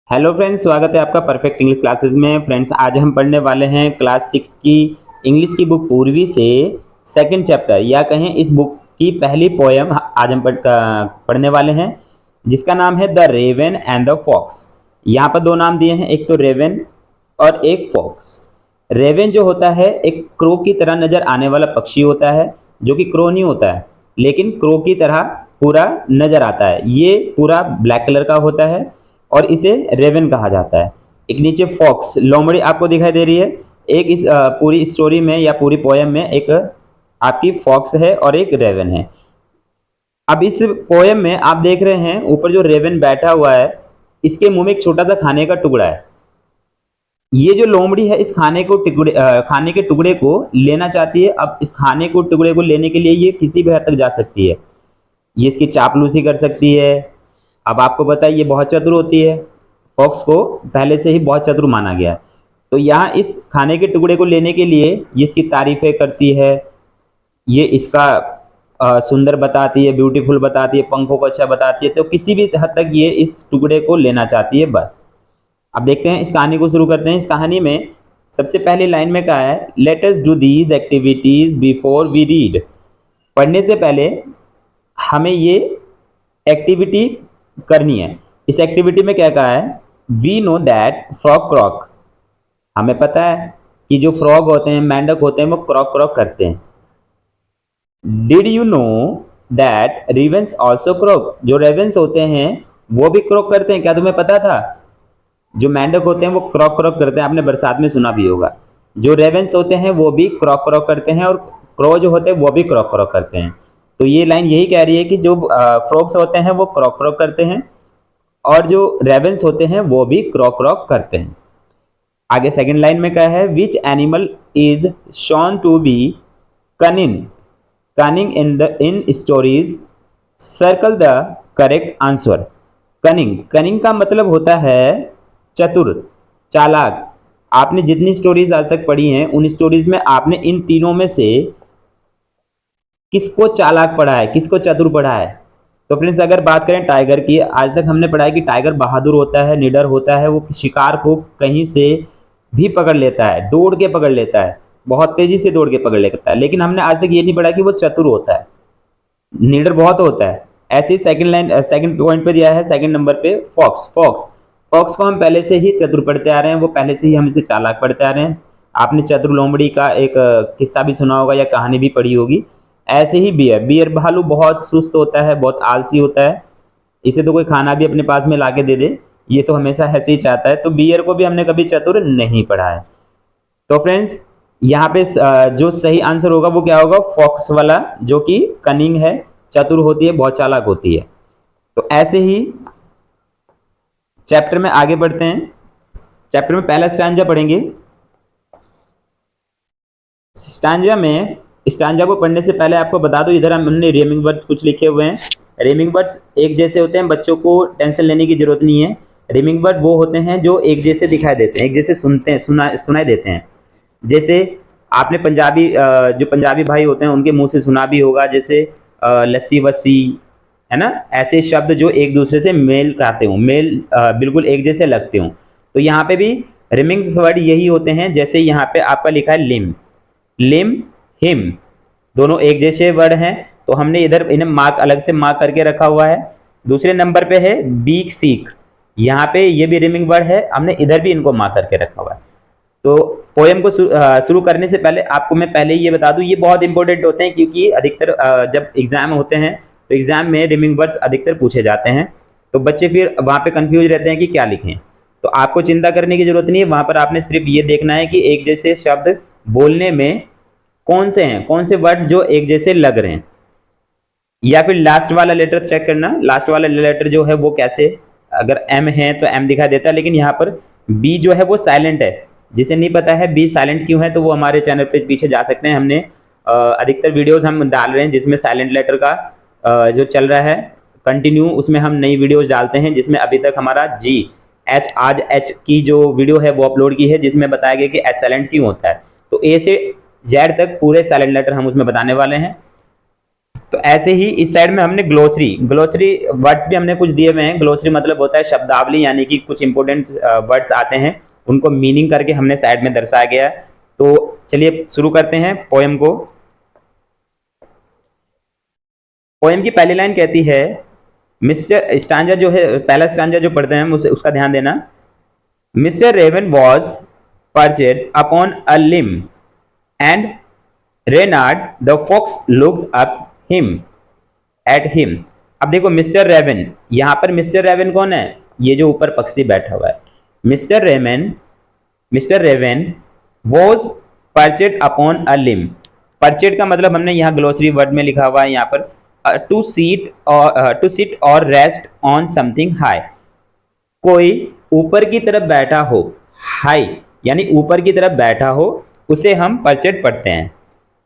Hello friends, स्वागत है आपका परफेक्ट इंग्लिश क्लासेस में। फ्रेंड्स, आज हम पढ़ने वाले हैं क्लास 6 की इंग्लिश की बुक पूर्वी से सेकंड चैप्टर, या कहें इस बुक की पहली पोयम आज हम पढ़ने वाले हैं, जिसका नाम है the raven and the fox. यहाँ पर दो नाम दिए हैं, एक तो रेवन और एक फॉक्स। रेवन जो होता है एक क्रो की तरह नजर आने वाला पक्षी होता है, जो कि क्रो नहीं होता है लेकिन क्रो की तरह पूरा नजर आता है। ये पूरा ब्लैक कलर का होता है और इसे रेवन कहा जाता है। एक नीचे फॉक्स लोमड़ी आपको दिखाई दे रही है। एक इस पूरी स्टोरी में या पूरी पोयम में एक आपकी फॉक्स है और एक रेवन है। अब इस पोयम में आप देख रहे हैं ऊपर जो रेवन बैठा हुआ है, इसके मुंह में एक छोटा सा खाने का टुकड़ा है। ये जो लोमड़ी है इस खाने के टुकड़े को लेना चाहती है। अब इस खाने को टुकड़े को लेने के लिए ये किसी भी हद तक जा सकती है। ये इसकी चापलूसी कर सकती है। अब आपको पता है ये बहुत चतुर होती है, फॉक्स को पहले से ही बहुत चतुर माना गया है। तो यहाँ इस खाने के टुकड़े को लेने के लिए ये इसकी तारीफें करती है, ये इसका सुंदर बताती है, ब्यूटीफुल बताती है, पंखों को अच्छा बताती है। तो किसी भी हद तक ये इस टुकड़े को लेना चाहती है बस। अब देखते हैं, इस कहानी को शुरू करते हैं। इस कहानी में सबसे पहली लाइन में कहा है, let us do these activities before we read. पढ़ने से पहले हमें ये एक्टिविटी करनी है। इस एक्टिविटी में क्या कहा है, वी नो दैट फ्रॉग क्रॉक। हमें पता है कि जो फ्रॉग होते हैं, मेंढक होते हैं, वो क्रॉक क्रॉक करते हैं। Did you know that ravens also croak. जो रेवेंस होते हैं वो भी क्रॉक करते हैं, क्या तुम्हें पता था? जो मेंढक होते हैं वो क्रॉक क्रॉक करते हैं, आपने बरसात में सुना भी होगा। जो रेवेंस होते हैं वो भी क्रॉक क्रॉक करते हैं और क्रो जो होते हैं वो भी क्रॉक क्रॉक करते हैं। तो ये लाइन यही कह रही है कि जो फ्रॉग्स होते हैं वो क्रॉक क्रॉक करते हैं और जो रेवेंस होते हैं वो भी क्रॉक क्रॉक करते हैं। आगे सेकंड लाइन में क्या है, which animal is shown to be cunning cunning in stories, circle the correct answer. Cunning, cunning का मतलब होता है चतुर, चालाक। आपने जितनी स्टोरीज आज तक पढ़ी हैं उन स्टोरीज में आपने इन तीनों में से किसको चालाक पढ़ा है, किसको चतुर पढ़ा है? तो फ्रेंड्स, अगर बात करें टाइगर की, आज तक हमने पढ़ा है कि टाइगर बहादुर होता है, निडर होता है, वो शिकार को कहीं से भी पकड़ लेता है, दौड़ के पकड़ लेता है, बहुत तेजी से दौड़ के पकड़ लेता है। लेकिन हमने आज तक ये नहीं पढ़ा कि वो चतुर होता है, निडर बहुत होता है। ऐसे ही सेकंड पॉइंट पे दिया है, सेकंड नंबर पे फॉक्स। फॉक्स को हम पहले से ही चतुर पढ़ते आ रहे हैं, वो पहले से ही हम इसे चालाक पढ़ते आ रहे हैं। आपने चतुर लोमड़ी का एक किस्सा भी सुना होगा या कहानी भी पढ़ी होगी। ऐसे ही बियर भालू बहुत सुस्त होता है, बहुत आलसी होता है। इसे तो कोई खाना भी अपने पास में लाके दे दे, ये तो हमेशा ऐसे ही चाहता है। तो बियर को भी हमने कभी चतुर नहीं पढ़ा है। तो फ्रेंड्स, यहाँ पे जो सही आंसर होगा वो क्या होगा, फॉक्स वाला, जो कि कनिंग है, चतुर होती है, बहुत चालाक होती है। तो ऐसे ही चैप्टर में आगे बढ़ते हैं। चैप्टर में पहला स्टैंजा पढ़ेंगे। स्टैंजा को पढ़ने से पहले आपको बता दो, इधर हमने रेमिंग वर्ड्स कुछ लिखे हुए हैं। रेमिंग वर्ड्स एक जैसे होते हैं, बच्चों को टेंशन लेने की जरूरत नहीं है। रेमिंग वर्ड वो होते हैं जो एक जैसे दिखाई देते हैं, एक जैसे सुनाई देते हैं। जैसे आपने जो पंजाबी भाई होते हैं उनके मुंह से सुना भी होगा, जैसे लस्सी वस्सी, है ना। ऐसे शब्द जो एक दूसरे से मेल खाते हो, बिल्कुल एक जैसे लगते हो। तो यहाँ पे भी रिमिंग वर्ड यही होते हैं। जैसे यहाँ पे आपका लिखा है लिम हिम, दोनों एक जैसे वर्ड हैं, तो हमने इधर इन्हें मार्क अलग से मार्क करके रखा हुआ है। दूसरे नंबर पे है बीक सीख, यहाँ पे ये भी रिमिंग वर्ड है, हमने इधर भी इनको मार्क करके रखा हुआ है। तो पोएम को शुरू करने से पहले आपको मैं पहले ही ये बता दूं, ये बहुत इंपॉर्टेंट होते हैं, क्योंकि अधिकतर जब एग्जाम होते हैं तो एग्जाम में रिमिंग वर्ड्स अधिकतर पूछे जाते हैं। तो बच्चे फिर वहाँ पे कंफ्यूज रहते हैं कि क्या लिखें। तो आपको चिंता करने की जरूरत नहीं है, वहाँ पर आपने सिर्फ ये देखना है कि एक जैसे शब्द बोलने में कौन से हैं, कौन से वर्ड जो एक जैसे लग रहे हैं। या फिर लास्ट वाला लेटर चेक करना, लास्ट वाला लेटर जो है वो कैसे, अगर एम है तो एम दिखा देता है, लेकिन यहाँ पर बी जो है वो साइलेंट है। जिसे नहीं पता है बी साइलेंट क्यों है, तो वो हमारे चैनल पे पीछे जा सकते हैं। हमने अधिकतर वीडियोस हम डाल रहे हैं जिसमें साइलेंट लेटर का जो चल रहा है कंटिन्यू, उसमें हम नई वीडियोस डालते हैं, जिसमें अभी तक हमारा आज एच की जो वीडियो है वो अपलोड की है, जिसमें बताया गया कि एच साइलेंट क्यों होता है। तो ए से जेड तक पूरे साइलेंट लेटर हम उसमें बताने वाले हैं। तो ऐसे ही इस साइड में हमने ग्लोसरी ग्लोसरी वर्ड्स भी हमने कुछ दिए हुए हैं। ग्लोसरी मतलब होता है शब्दावली, यानी कि कुछ इंपोर्टेंट वर्ड्स आते हैं, उनको मीनिंग करके हमने साइड में दर्शाया गया है। तो चलिए शुरू करते हैं पोएम को। पोएम की पहली लाइन कहती है, मिस्टर स्टांजा जो है, पहला स्टांजा जो पढ़ते हैं हम उसका ध्यान देना। Mister Raven was perched upon a limb and Reynard the fox looked up him at him। अब देखो मिस्टर रेवन, यहां पर मिस्टर रेवन कौन है? ये जो ऊपर पक्षी बैठा हुआ है, Mister Raven was perched upon a limb। perched का मतलब हमने यहाँ ग्लोसरी वर्ड में लिखा हुआ है यहाँ पर, टू सिट और रेस्ट ऑन समथिंग हाई। कोई ऊपर की तरफ बैठा हो, हाई यानी ऊपर की तरफ बैठा हो, उसे हम परचेड पढ़ते हैं।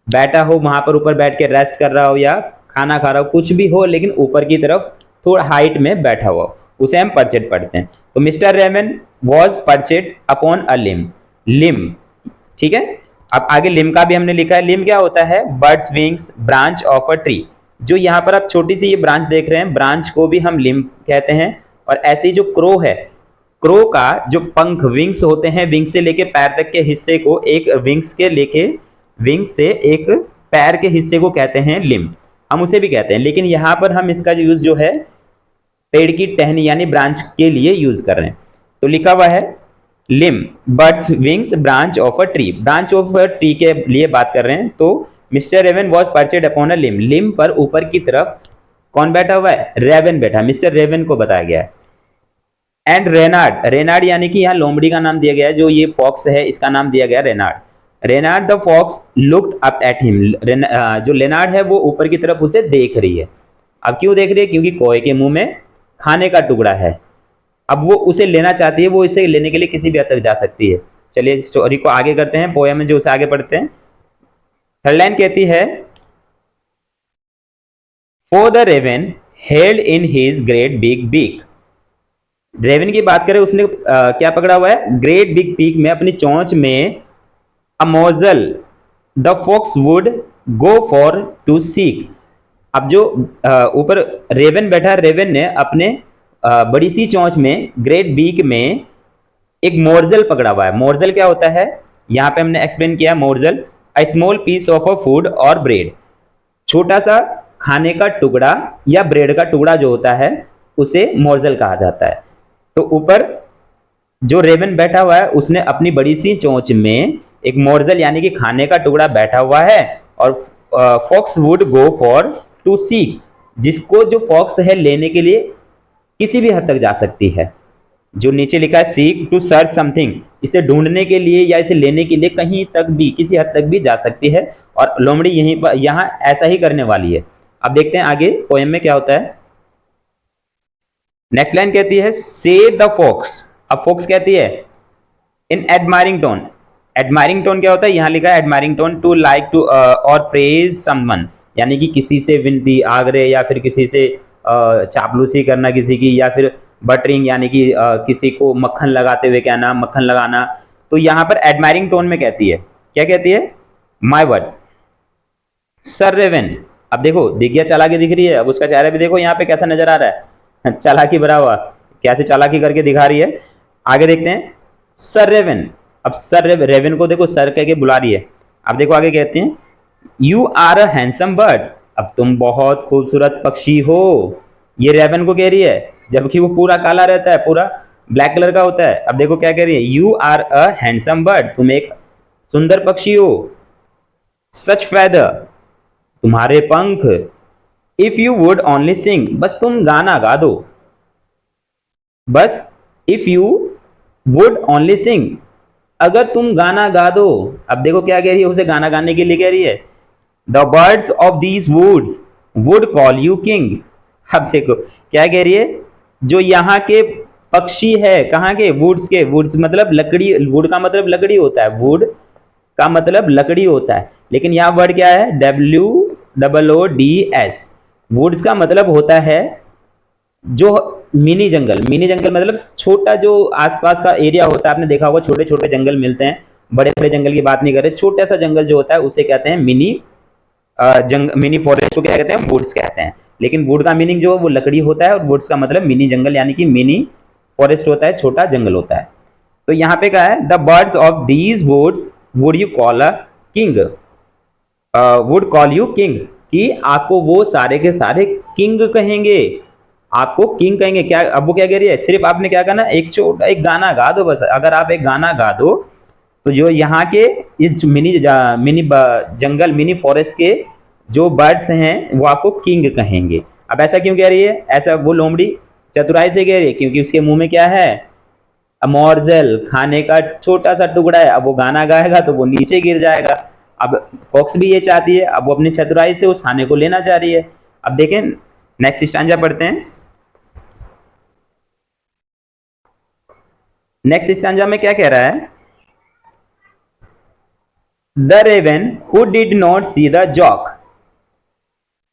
बैठा हो वहां पर, ऊपर बैठ के रेस्ट कर रहा हो या खाना खा रहा हो, कुछ भी हो, लेकिन ऊपर की तरफ थोड़ा हाइट में बैठा हुआ, उसे हम परचेड पढ़ते हैं। तो Mr raven was perched upon a limb. Limb, ठीक है। अब आगे लिम का भी हमने लिखा है। लिम क्या होता है? Birds wings branch of a tree. जो यहाँ पर आप छोटी सी ये ब्रांच देख रहे हैं, ब्रांच को भी हम लिम कहते हैं। और ऐसे ही जो क्रो है, क्रो का जो पंख, विंग्स होते हैं, विंग से लेके पैर तक के हिस्से को, एक विंग से एक पैर के हिस्से को कहते हैं लिम, हम उसे भी कहते हैं। लेकिन यहाँ पर हम इसका यूज जो है पेड़ की टहनी यानी ब्रांच के लिए यूज कर रहे हैं। तो लिखा हुआ है limb, birds wings branch of a tree. Branch of a tree के लिए बात कर रहे हैं। तो Mr Raven was perched upon a limb. Limb पर ऊपर की तरफ कौन बैठा हुआ है? रेवन बैठा, मिस्टर रेवन को बताया गया है। एंड रेनार्ड, रेनार्ड यानी कि यहाँ लोमड़ी का नाम दिया गया है, जो ये फॉक्स है इसका नाम दिया गया Reynard. Reynard the fox looked up at him. जो लेनार्ड है वो ऊपर की तरफ उसे देख रही है। अब क्यों देख रही है? क्योंकि कोए के मुंह में खाने का टुकड़ा है। अब वो उसे लेना चाहती है, वो इसे लेने के लिए किसी भी हद तक जा सकती है। चलिए स्टोरी को आगे करते हैं, पोएम में जो उसे आगे पढ़ते हैं। थर्ड लाइन कहती है, for the raven held in his great big beak. Raven की बात करें, उसने क्या पकड़ा हुआ है? ग्रेट बिग पीक में, अपनी चोंच में, a morsel the fox would go for to seek. अब जो ऊपर रेवन बैठा, रेवन ने अपने बड़ी सी चोंच में, ग्रेट बीक में एक मोरजल पकड़ा हुआ है। मोरजल क्या होता है? यहाँ पे हमने एक्सप्लेन किया। Morsel a small piece of a food और ब्रेड, छोटा सा खाने का टुकड़ा या ब्रेड का टुकड़ा जो होता है उसे मोरजल कहा जाता है। तो ऊपर जो रेवन बैठा हुआ है, उसने अपनी बड़ी सी चोंच में एक मोरजल यानी कि खाने का टुकड़ा बैठा हुआ है। और fox would go for to seek, जिसको जो फॉक्स है लेने के लिए किसी भी हद तक जा सकती है। जो नीचे लिखा है सीक, टू सर्च समथिंग, इसे ढूंढने के लिए या इसे लेने के लिए कहीं तक भी, किसी हद तक भी जा सकती है। और लोमड़ी यहीं पर, यहाँ ऐसा ही करने वाली है। अब देखते हैं आगे पोएम में क्या होता है। नेक्स्ट लाइन कहती है, से द फॉक्स। अब फॉक्स कहती है in admiring tone. Admiring tone क्या होता है? यहां लिखा है admiring tone, to like to और प्रेज समवन, यानी कि किसी से विनती, आग्रह, या फिर किसी से चापलूसी करना किसी की, या फिर बटरिंग यानी कि किसी को मक्खन लगाते हुए कहना, मक्खन लगाना। तो यहां पर एडमायरिंग टोन में कहती है, क्या कहती है? My words Sir Raven. अब देखो दिख गया, चालाकी दिख रही है। अब उसका चेहरा भी देखो यहाँ पे कैसा नजर आ रहा है, चालाकी भरा हुआ, कैसे चालाकी करके दिखा रही है। आगे देखते हैं, सर रेवन। अब सर रेवन को देखो सर कह के बुला रही है। अब देखो आगे कहते हैं, you are a handsome bird. अब तुम बहुत खूबसूरत पक्षी हो। ये रेवन को कह रही है, जबकि वो पूरा काला रहता है, पूरा ब्लैक कलर का होता है। अब देखो क्या कह रही है, you are a handsome bird, तुम एक सुंदर पक्षी हो। सच फेदर, तुम्हारे पंख। If you would only sing, बस तुम गाना गा दो। बस if you would only sing, अगर तुम गाना गा दो। अब देखो क्या कह रही है, उसे गाना गाने के लिए कह रही है। The birds of these woods would call you king. अब देखो क्या कह रही है, जो यहाँ के पक्षी है, कहाँ के? वुड्स के। वुड्स मतलब लकड़ी, वुड का मतलब लकड़ी होता है, वुड का मतलब लकड़ी होता है। लेकिन यहाँ वर्ड क्या है? WOODS। वुड्स का मतलब होता है जो मिनी जंगल। मिनी जंगल मतलब छोटा जो आसपास का एरिया होता है, आपने देखा होगा छोटे छोटे जंगल मिलते हैं, बड़े बड़े जंगल की बात नहीं कर रहे, छोटा सा जंगल जो होता है उसे कहते हैं मिनी मिनी फॉरेस्ट को क्या कहते हैं, वुड्स कहते हैं। लेकिन वुड का मीनिंग जो है वो लकड़ी होता है और वुड्स का मतलब मिनी जंगल यानी कि मिनी फॉरेस्ट होता है, छोटा जंगल होता है। तो यहाँ पे क्या है, the birds of these woods would you call a king, would call you king, कि आपको वो सारे के सारे किंग कहेंगे, आपको किंग कहेंगे। क्या अब वो क्या कह रही है, सिर्फ आपने क्या करना, एक छोटा एक गाना गा दो बस। अगर आप एक गाना गा दो तो जो यहाँ के इस मिनी जंगल मिनी फॉरेस्ट के जो बर्ड्स हैं वो आपको किंग कहेंगे। अब ऐसा क्यों कह रही है, ऐसा वो लोमड़ी चतुराई से कह रही है क्योंकि उसके मुंह में क्या है, मोर्जल, खाने का छोटा सा टुकड़ा है। अब वो गाना गाएगा तो वो नीचे गिर जाएगा। अब फॉक्स भी ये चाहती है, अब वो अपनी चतुराई से उस खाने को लेना चाह रही है। अब देखें नेक्स्ट स्टैंजा पढ़ते हैं। नेक्स्ट स्टैंजा में क्या कह रहा है, the raven who did not see the joke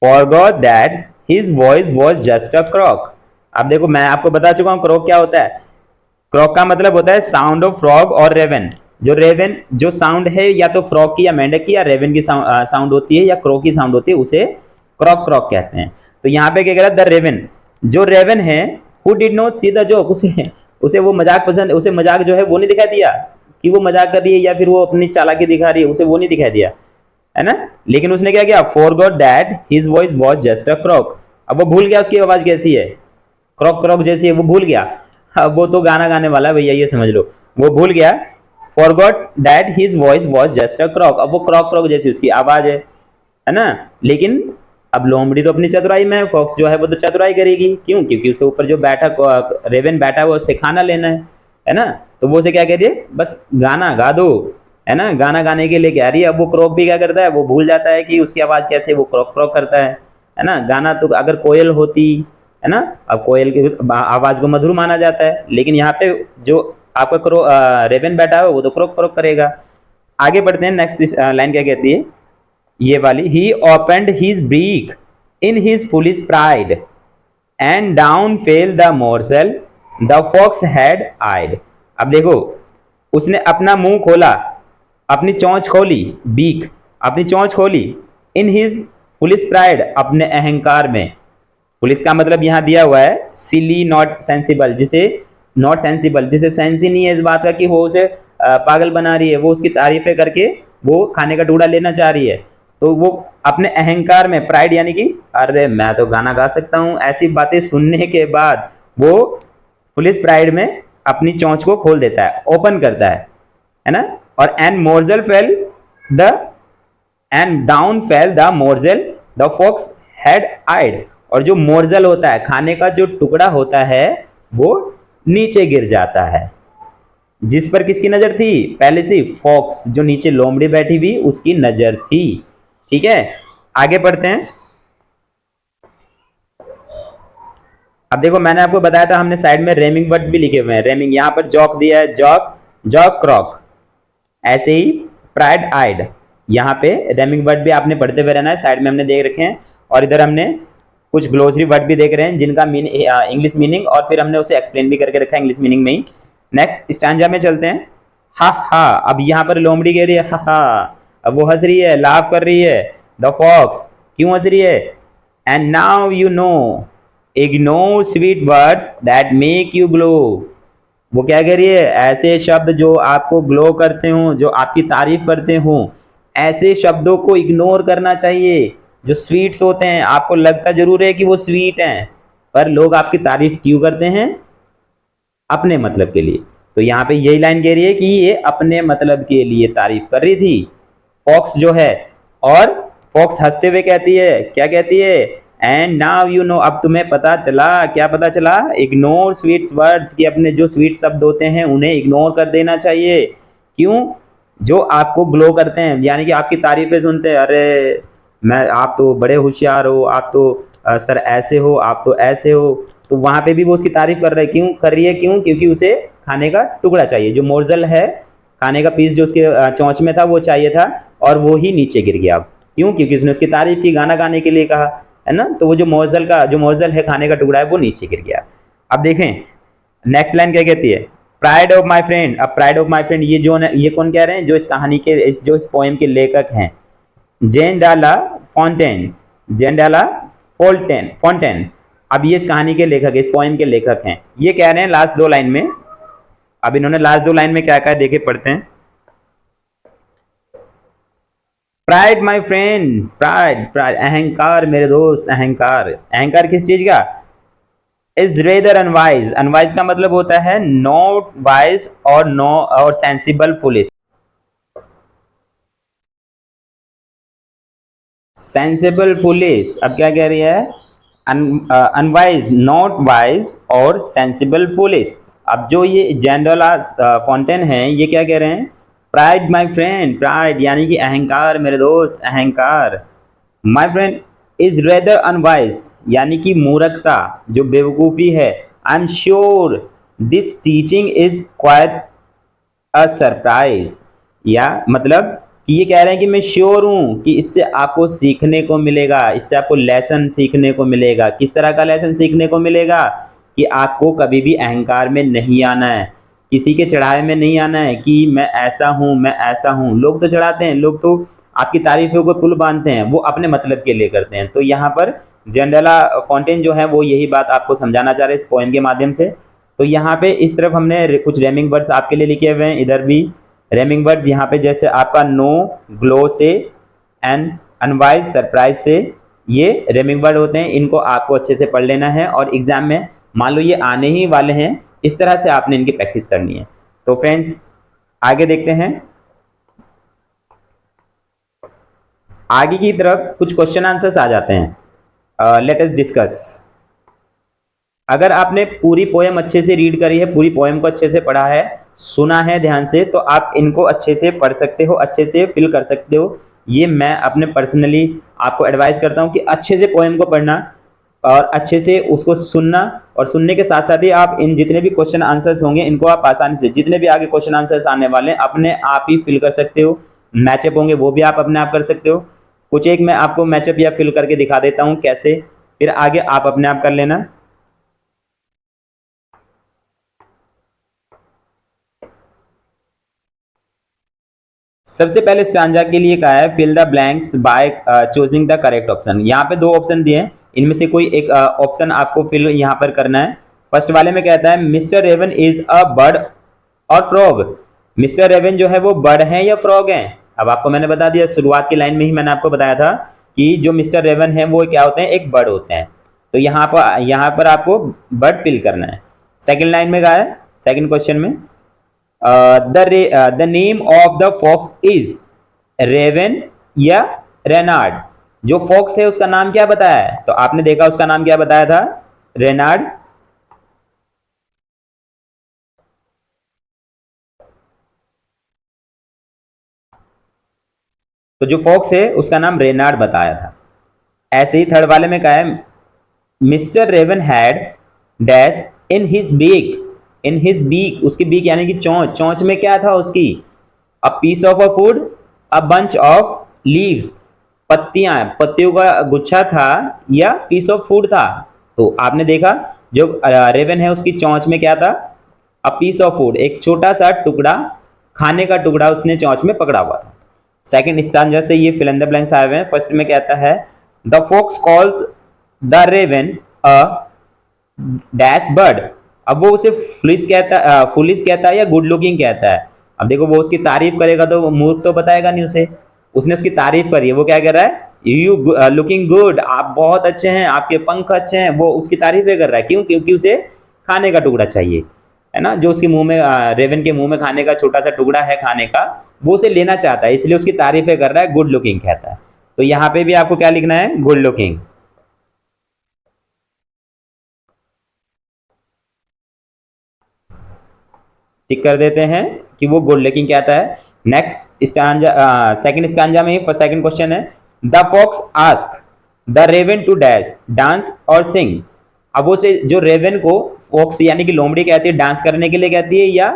forgot that his voice was just a croak। अब देखो मैं आपको बता चुका हूं क्रॉक क्या होता है। क्रॉक का मतलब होता है साउंड ऑफ फ्रॉग और रेवन। जो रेवन जो साउंड है या तो फ्रॉग की या मेंढक की या रेवन की साउंड होती है या क्रॉक की साउंड होती है, उसे क्रॉक क्रॉक कहते हैं। तो यहाँ पे क्या कह रहा है, द रेवन, जो रेवन है, who did not see the joke, उसे वो मजाक पसंद, उसे मजाक जो है वो नहीं दिखाई दिया कि वो मजाक कर रही है या फिर वो अपनी चालाकी दिखा रही है, उसे वो नहीं दिखाई दिया, है ना। लेकिन उसने क्या किया, forgot that his voice was just a croak. अब वो भूल गया उसकी आवाज कैसी है, क्रॉक क्रॉक जैसी है, वो भूल गया। अब वो तो गाना गाने वाला है भैया, ये समझ लो, वो भूल गया। Forgot that his voice was just a croak, अब वो क्रॉक क्रॉक जैसी उसकी आवाज है ना। लेकिन अब लोमड़ी तो अपनी चतुराई में है, फॉक्स जो है वो तो चतुराई करेगी, क्यों, क्योंकि उसके ऊपर जो बैठा रेवन बैठा है वो उससे खाना लेना है ना। तो वो उसे क्या कह रही है, बस गाना गा दो, है ना, गाना गाने के लिए कह रही है। अब वो क्रॉक भी क्या करता है, वो भूल जाता है कि उसकी आवाज कैसे, वो क्रॉक क्रॉक करता है ना। गाना तो अगर कोयल होती है ना, अब कोयल की आवाज को मधुर माना जाता है, लेकिन यहाँ पे जो आपका रेवन बैठा है वो तो क्रॉक क्रॉक करेगा। आगे बढ़ते हैं, नेक्स्ट लाइन क्या कहती है, ये वाली, ही opened his beak in his foolish pride and down fell the morsel the fox had eyed. अब देखो उसने अपना मुंह खोला, अपनी चोंच खोली, बीक अपनी चोंच खोली, इन हिज फुलिश प्राइड अपने अहंकार में। पुलिस का मतलब यहाँ दिया हुआ है सिली नॉट सेंसिबल, जिसे नॉट सेंसिबल, जिसे सेंस ही नहीं है इस बात का कि वो उसे पागल बना रही है, वो उसकी तारीफें करके वो खाने का टुकड़ा लेना चाह रही है। तो वो अपने अहंकार में, प्राइड यानी कि अरे मैं तो गाना गा सकता हूँ, ऐसी बातें सुनने के बाद वो पुलिस प्राइड में अपनी चोंच को खोल देता है, ओपन करता है ना। और and morsel fell the and down fell the morsel the fox had eyed. और जो मोर्जल होता है, खाने का जो टुकड़ा होता है, वो नीचे गिर जाता है। जिस पर किसकी नजर थी, पहले से फॉक्स, जो नीचे लोमड़ी बैठी हुई उसकी नजर थी। ठीक है, आगे पढ़ते हैं। अब देखो मैंने आपको बताया था, हमने साइड में रेमिंग वर्ड्स भी लिखे हुए हैं। रेमिंग यहाँ पर जॉक दिया है, जॉक, जॉक क्रॉक, ऐसे ही प्राइड आइड, यहाँ पे रेमिंग वर्ड भी आपने पढ़ते हुए रहना है, साइड में हमने देख रखे हैं। और इधर हमने कुछ ग्लोसरी वर्ड भी देख रहे हैं जिनका इंग्लिश मीनिंग, और फिर हमने उसे एक्सप्लेन भी करके रखा है इंग्लिश मीनिंग में ही। नेक्स्ट स्टैंजा में चलते हैं। हा हा, अब यहाँ पर लोमड़ी कह रही है हा हा, अब वो हंस रही है, लाफ कर रही है। द फॉक्स, क्यों हंस रही है, and now you know ignore sweet words that make you glow. वो क्या कह रही है, ऐसे शब्द जो आपको ग्लो करते हो, जो आपकी तारीफ करते हो, ऐसे शब्दों को इग्नोर करना चाहिए। जो स्वीट्स होते हैं, आपको लगता जरूर है कि वो स्वीट हैं, पर लोग आपकी तारीफ क्यों करते हैं, अपने मतलब के लिए। तो यहाँ पे यही लाइन कह रही है कि ये अपने मतलब के लिए तारीफ कर रही थी फॉक्स जो है। और फॉक्स हंसते हुए कहती है, क्या कहती है, एंड नाउ यू नो, अब तुम्हें पता चला, क्या पता चला, इग्नोर स्वीट वर्ड्स, कि अपने जो स्वीट शब्द होते हैं उन्हें इग्नोर कर देना चाहिए। क्यों, जो आपको ग्लो करते हैं, यानी कि आपकी तारीफें सुनते हैं, अरे मैं, आप तो बड़े होशियार हो, आप तो सर ऐसे हो, आप तो ऐसे हो। तो वहां पे भी वो उसकी तारीफ कर रहे हैं, क्यों कर रही है, क्यों, क्योंकि उसे खाने का टुकड़ा चाहिए, जो मोर्जल है, खाने का पीस जो उसके चोंच में था वो चाहिए था, और वो ही नीचे गिर गया। क्यों, क्योंकि उसने उसकी तारीफ की, गाना गाने के लिए कहा, है ना। तो वो जो मोर्जल है, खाने का टुकड़ा है, वो नीचे गिर गया। अब देखें नेक्स्ट लाइन क्या कहती है, प्राइड ऑफ माई फ्रेंड। अब प्राइड ऑफ माई फ्रेंड, ये कौन कह रहे हैं, जो इस कहानी के, जो इस पोएम के लेखक हैं, जेन डाला फॉन्टेन, जेंडाला फॉन्टेन। अब ये इस कहानी के लेखक, इस पोएम के लेखक हैं। ये कह रहे हैं लास्ट 2 लाइन में, अब इन्होंने लास्ट 2 लाइन में क्या कहा देखे पढ़ते हैं। प्राइड माय फ्रेंड, प्राइड अहंकार मेरे दोस्त, अहंकार किस चीज का? इज रेदर अनवाइज, अनवाइज का मतलब होता है नॉट वाइज और नो और सेंसिबल फुलिश। सेंसिबल फुलिश, अब क्या कह रही है? अनवाइज, नॉट वाइज और सेंसिबल फुलिश। अब जो ये जेंडोला फॉन्टेन है, ये क्या कह रहे हैं? प्राइड माय फ्रेंड, प्राइड यानी कि अहंकार मेरे दोस्त, अहंकार। My friend is rather unwise यानी कि मूर्खता, जो बेवकूफ़ी है। I am sure this teaching is quite a surprise, या मतलब कि ये कह रहे हैं कि मैं श्योर हूँ कि इससे आपको सीखने को मिलेगा, इससे आपको लेसन सीखने को मिलेगा। किस तरह का लेसन सीखने को मिलेगा? कि आपको कभी भी अहंकार में नहीं आना है, किसी के चढ़ाए में नहीं आना है कि मैं ऐसा हूँ, मैं ऐसा हूँ। लोग तो चढ़ाते हैं, लोग तो आपकी तारीफों को पुल बांधते हैं, वो अपने मतलब के लिए करते हैं। तो यहाँ पर जेंडाला फॉन्टेन जो है वो यही बात आपको समझाना चाह रहे हैं इस पोएम के माध्यम से। तो यहाँ पे इस तरफ हमने कुछ रेमिंग वर्ड्स आपके लिए लिखे हुए हैं, इधर भी रेमिंग वर्ड्स यहाँ पे जैसे आपका नो ग्लो से एंड अनवाइज सरप्राइज से, ये रेमिंग वर्ड होते हैं। इनको आपको अच्छे से पढ़ लेना है और एग्जाम में मान लो ये आने ही वाले हैं, इस तरह से आपने इनकी प्रैक्टिस करनी है। तो फ्रेंड्स आगे देखते हैं, आगे की तरफ कुछ क्वेश्चन आंसर्स आ जाते हैं। Let us discuss. अगर आपने पूरी पोएम अच्छे से रीड करी है, पूरी पोएम को अच्छे से पढ़ा है, सुना है ध्यान से, तो आप इनको अच्छे से पढ़ सकते हो, अच्छे से फिल कर सकते हो। ये मैं अपने पर्सनली आपको एडवाइस करता हूँ कि अच्छे से पोएम को पढ़ना और अच्छे से उसको सुनना, और सुनने के साथ साथ ही आप इन जितने भी क्वेश्चन आंसर्स होंगे इनको आप आसानी से, जितने भी आगे क्वेश्चन आंसर्स आने वाले हैं, अपने आप ही फिल कर सकते हो। मैचअप होंगे वो भी आप अपने आप कर सकते हो। कुछ एक मैं आपको मैचअप या फिल करके दिखा देता हूँ कैसे, फिर आगे आप अपने आप कर लेना। सबसे पहले स्टांजा के लिए कहा है fill the blanks by choosing the correct option. यहाँ पे 2 ऑप्शन दिए हैं, इनमें से कोई एक ऑप्शन आपको फिल यहाँ पर करना है। फर्स्ट वाले में कहता है Mister Raven is a bird और फ्रॉग। मिस्टर रेवन जो है वो बर्ड है या फ्रॉग है? अब आपको मैंने बता दिया, शुरुआत की लाइन में ही मैंने आपको बताया था कि जो मिस्टर रेवन है वो क्या होते हैं? एक बर्ड होते हैं। तो यहाँ पर आपको बर्ड फिल करना है। सेकेंड लाइन में कहा है, सेकेंड क्वेश्चन में the name of the fox is Raven या रेनार्ड। जो फॉक्स है उसका नाम क्या बताया है? तो आपने देखा उसका नाम क्या बताया था? रेनार्ड। तो जो फॉक्स है उसका नाम रेनार्ड बताया था। ऐसे ही थर्ड वाले में कहा है Mister Raven had dash in his beak. In his beak, उसकी बीक यानी कि चोंच, चोंच में क्या था उसकी? A piece of a food, a bunch of leaves, पत्तियां, पत्तियों का गुच्छा था या पीस ऑफ फूड था? तो आपने देखा जो रेवन है उसकी चोंच में क्या था? अ पीस ऑफ फूड, एक छोटा सा टुकड़ा, खाने का टुकड़ा उसने चोंच में पकड़ा हुआ था। सेकंड स्टांजा से ये फिल इन द ब्लैंक्स आए हुए हैं। फर्स्ट में कहता है the fox calls the raven a dash bird. अब वो उसे फुलिश कहता है या गुड लुकिंग कहता है? अब देखो वो उसकी तारीफ करेगा तो मूर्ख तो बताएगा नहीं उसे, उसने उसकी तारीफ करी है, वो क्या कह रहा है? यू लुकिंग गुड, आप बहुत अच्छे हैं, आपके पंख अच्छे हैं, वो उसकी तारीफें कर रहा है। क्यों? क्योंकि उसे खाने का टुकड़ा चाहिए, है ना, जो उसके मुंह में रेवन के मुंह में खाने का छोटा सा टुकड़ा है खाने का, वो उसे लेना चाहता है, इसलिए उसकी तारीफें कर रहा है, गुड लुकिंग कहता है। तो यहाँ पे भी आपको क्या लिखना है? Good looking. टिक कर देते हैं कि वो गुड लुकिंग कहता है। नेक्स्ट स्टांजा, सेकंड स्टांजा में ही सेकंड क्वेश्चन है the fox ask the raven to dash dance और सिंग। अब वो से जो रेवन को फॉक्स यानी कि लोमड़ी कहती है डांस करने के लिए कहती है या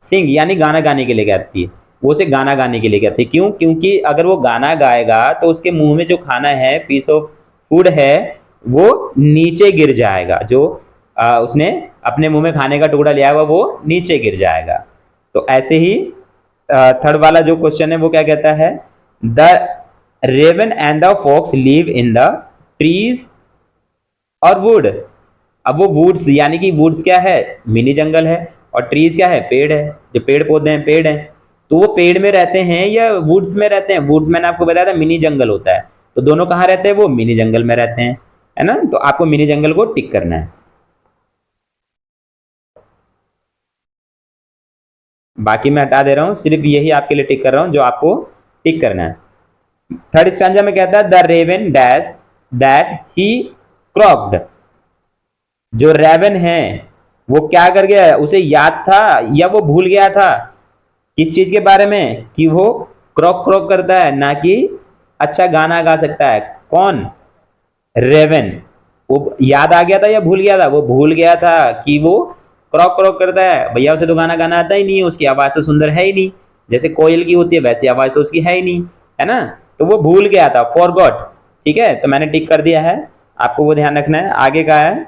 सिंग यानी गाना गाने के लिए कहती है? वो उसे गाना गाने के लिए कहती है। क्यों? क्योंकि अगर वो गाना गाएगा तो उसके मुंह में जो खाना है, पीस ऑफ फूड है, वो नीचे गिर जाएगा। जो उसने अपने मुंह में खाने का टुकड़ा लिया हुआ वो नीचे गिर जाएगा। तो ऐसे ही थर्ड वाला जो क्वेश्चन है वो क्या कहता है? The raven and the fox live in the trees और वुड। अब वो वुड्स यानी कि वुड्स क्या है, मिनी जंगल है, और ट्रीज क्या है, पेड़ है, जो पेड़ पौधे हैं, पेड़ हैं। तो वो पेड़ में रहते हैं या वुड्स में रहते हैं? वुड्स मैंने आपको बताया था मिनी जंगल होता है, तो दोनों कहाँ रहते हैं? वो मिनी जंगल में रहते हैं, है ना। तो आपको मिनी जंगल को टिक करना है, बाकी मैं हटा दे रहा हूं, सिर्फ यही आपके लिए टिक कर रहा हूं जो आपको टिक करना है। थर्ड स्टैंजा में कहता है the raven dash that he croaked. जो रेवन है वो क्या कर गया, उसे याद था या वो भूल गया था किस चीज के बारे में, कि वो क्रॉक क्रॉक करता है, ना कि अच्छा गाना गा सकता है। कौन? रेवन। वो याद आ गया था या भूल गया था? वो भूल गया था कि वो क्रॉक क्रॉक करता है। भैया उसे तो गाना गाना आता ही नहीं है, उसकी आवाज तो सुंदर है ही नहीं, जैसे कोयल की होती है वैसी आवाज तो उसकी है ही नहीं, है ना। तो वो भूल गया था, फॉरगॉट। ठीक है, तो मैंने टिक कर दिया है, आपको वो ध्यान रखना है। आगे का है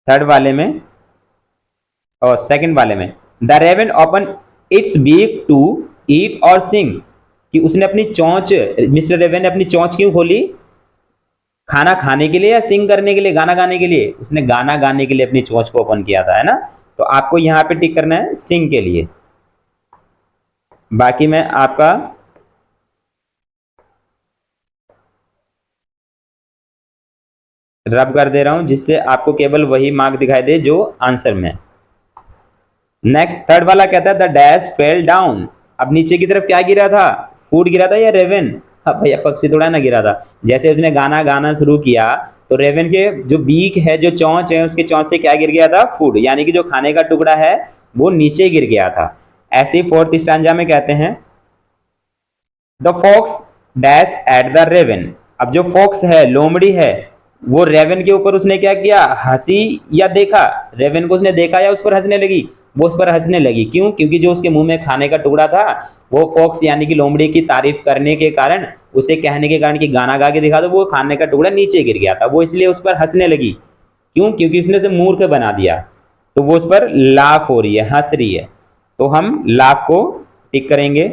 थर्ड वाले में और सेकंड वाले में, the raven open its beak to eat और सिंग। कि उसने अपनी चोंच, मिस्टर रेवन ने अपनी चोंच क्यों खोली? खाना खाने के लिए या सिंग करने के लिए, गाना गाने के लिए? उसने गाना गाने के लिए अपनी चोंच को ओपन किया था, है ना। तो आपको यहां पे टिक करना है सिंग के लिए। बाकी मैं आपका रब कर दे रहा हूं, जिससे आपको केवल वही मार्क दिखाई दे जो आंसर में। नेक्स्ट थर्ड वाला कहता है द डैश फेल डाउन। अब नीचे की तरफ क्या गिरा था? फूड गिरा था या रेवन? अब भैया पक्षी थोड़ा ना गिरा था। जैसे उसने गाना गाना शुरू किया तो रेवन के जो बीक है, जो चोंच है, उसके चोंच से क्या गिर गया था? फूड, यानी कि जो खाने का टुकड़ा है वो नीचे गिर गया था। ऐसे ही फोर्थ स्टैंजा में कहते हैं the fox dash at the raven. अब जो फॉक्स है, लोमड़ी है, वो रेवन के ऊपर उसने क्या किया? हंसी या देखा? रेवन को उसने देखा या उस पर हंसने लगी? वो उस पर हंसने लगी। क्यों? क्योंकि जो उसके मुंह में खाने का टुकड़ा था वो फॉक्स यानी कि लोमड़ी की तारीफ करने के कारण, उसे कहने के कारण कि गाना गा के दिखा दो, वो खाने का टुकड़ा नीचे गिर गया था, वो इसलिए उस पर हंसने लगी। क्यों? क्योंकि उसने उसे मूर्ख बना दिया, तो वो उस पर लाफ हो रही है, हंस रही है। तो हम लाफ को टिक करेंगे।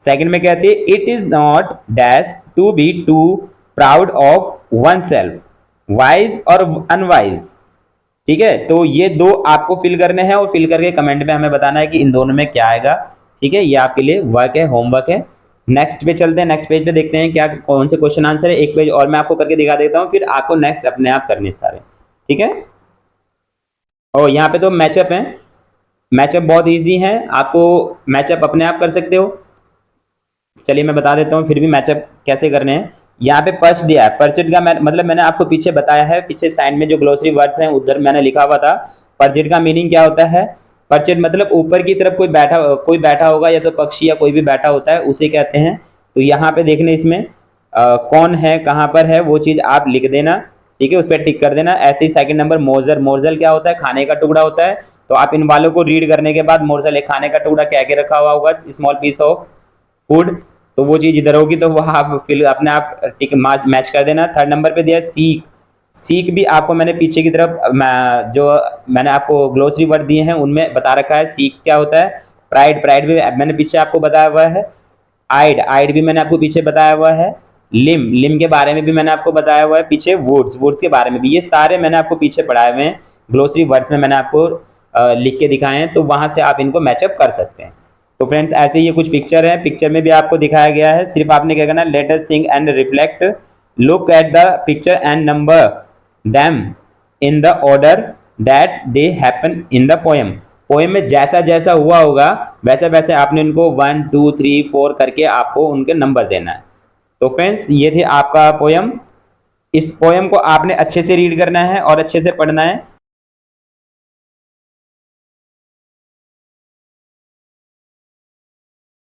सेकंड में कहती है it is not dash to be too proud of oneself, wise और अनवाइज। ठीक है, तो ये दो आपको फिल करने हैं और फिल करके कमेंट में हमें बताना है कि इन दोनों में क्या आएगा। ठीक है, ये आपके लिए वर्क है, होमवर्क है। नेक्स्ट पे चलते हैं, नेक्स्ट पेज पे देखते हैं क्या कौन से क्वेश्चन आंसर है। एक पेज और मैं आपको करके दिखा देता हूँ, फिर आपको नेक्स्ट अपने आप करने सारे। ठीक है, और यहाँ पे तो मैचअप है, मैचअप बहुत ईजी है, आपको मैचअप अपने आप कर सकते हो। चलिए मैं बता देता हूँ फिर भी मैचअप कैसे करने हैं। यहाँ पे पर्च दिया है, परचेट का मतलब मैंने आपको पीछे बताया है, पीछे साइड में जो ग्लोसरी वर्ड्स हैं उधर मैंने लिखा हुआ था। परचेट का मीनिंग क्या होता है? परचेट मतलब ऊपर की तरफ कोई बैठा होगा, या तो पक्षी या कोई भी बैठा होता है, उसे कहते हैं। तो यहाँ पे देखने इसमें कौन है, कहाँ पर है, वो चीज आप लिख देना। ठीक है, उस पर टिक कर देना। ऐसे ही सेकंड नंबर मोजर, मोजल क्या होता है? खाने का टुकड़ा होता है। तो आप इन वालों को रीड करने के बाद मोजल एक खाने का टुकड़ा कह के रखा हुआ होगा, स्मॉल पीस ऑफ फूड, तो वो चीज इधर होगी, तो वह आप फिर अपने आप टिक मैच कर देना। थर्ड नंबर पे दिया सीक। सीक भी आपको मैंने पीछे की तरफ जो मैंने आपको ग्लोसरी वर्ड दिए हैं उनमें बता रखा है। सीक क्या होता है? प्राइड, प्राइड भी मैंने पीछे आपको बताया हुआ है। आइड, आइड भी मैंने आपको पीछे बताया हुआ है। लिम, लिम के बारे में भी मैंने आपको बताया हुआ है पीछे। वुड्स, वुड्स के बारे में भी, ये सारे मैंने आपको पीछे पढ़ाए हुए हैं, ग्लोसरी वर्ड्स में मैंने आपको लिख के दिखाए हैं, तो वहां से आप इनको मैचअप कर सकते हैं। तो फ्रेंड्स ऐसे ये कुछ पिक्चर है, पिक्चर में भी आपको दिखाया गया है। सिर्फ आपने क्या करना है, let us think and reflect, look at the picture and number them in the order that they happen in the poem. Poem में जैसा जैसा हुआ होगा वैसे वैसे आपने उनको 1 2 3 4 करके आपको उनके नंबर देना है। तो फ्रेंड्स ये थे आपका पोएम। इस पोएम को आपने अच्छे से रीड करना है और अच्छे से पढ़ना है।